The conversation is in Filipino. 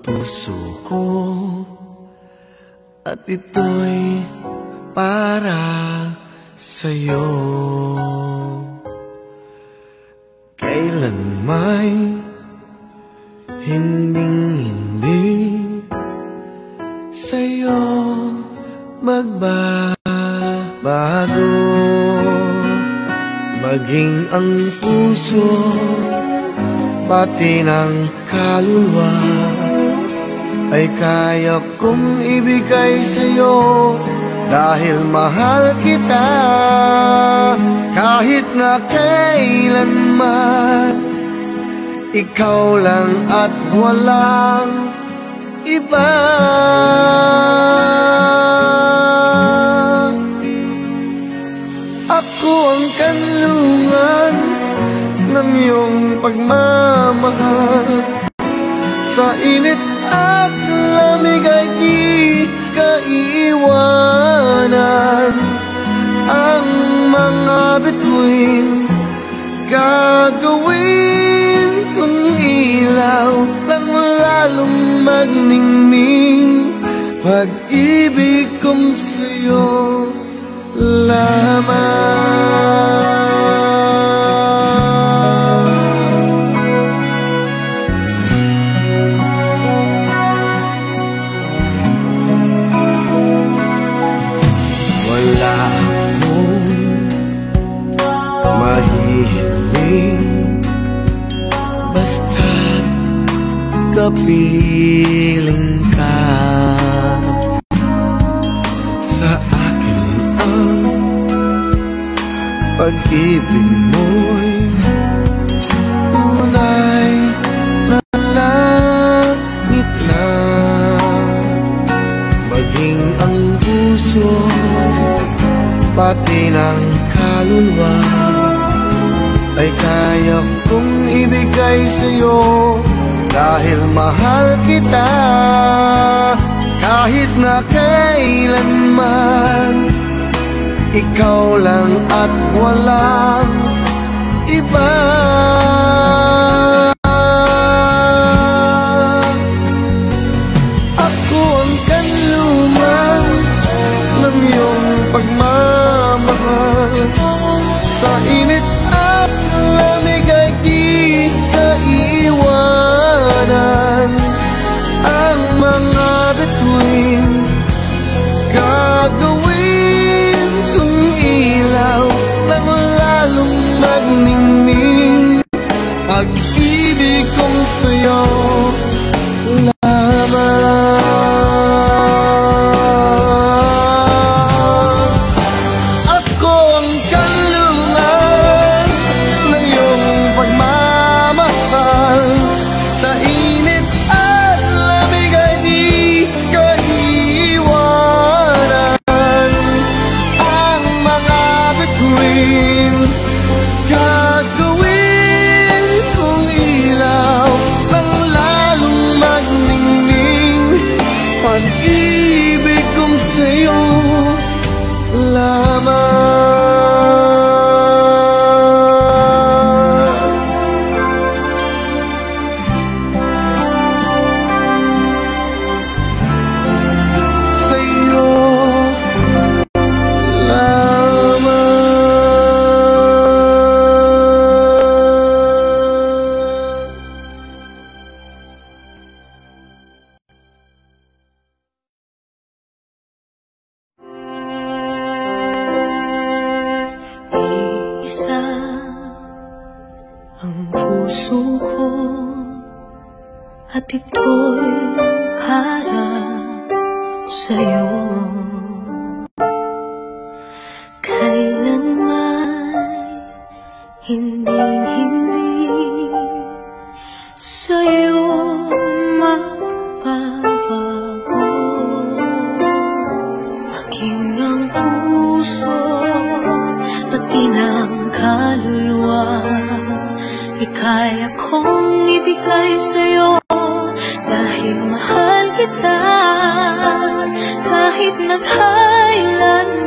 puso ko, at ito'y para sa'yo. Kailan may hinding-hindi sa'yo magbabago. Maging ang puso, pati ng kaluluwa, ay kaya kong ibigay sa'yo dahil mahal kita. Kahit na kailanman, ikaw lang at walang iba. Ako ang kanlungan ng iyong pagmamahal. Sa init at lamig ay di kaiwanan. Ang mga bituin gagawin kong ilaw lang lalong magningning. Pag-ibig kong sa'yo lamang. Wala akong mahihiling, basta't kapiling ka. Sa akin ang pag-ibig mo'y tunay na langit na. Maging ang puso, pati ng kaluluwa, ay kaya kong ibigay sa'yo dahil mahal kita. Kahit na kailanman, ikaw lang at walang iba. Ako ang kanlungan ng iyong pagmamahal. Sa init at lamig ay di kaiwanan. Ang mga bituin gagawin kong ilaw lang lalong magningning. Pag-ibig kong sa'yo lamang. Ako ang kanlungan ng iyong pagmamahal. Sa init at lamig ay di kaiwanan. Ang mga bituin gagawin kong ilaw lang lalong magningning. Pag-ibig kong sa'yo lamang. Sa'yo lamang. Isa ang puso ko, at ito'y para sa'yo. Kailanman hinding-hindi sa'yo magbabago. Maging ang puso, pati ng kaluluwa, ikaya kong ibigay sa'yo dahil mahal kita. Kahit na kailanman,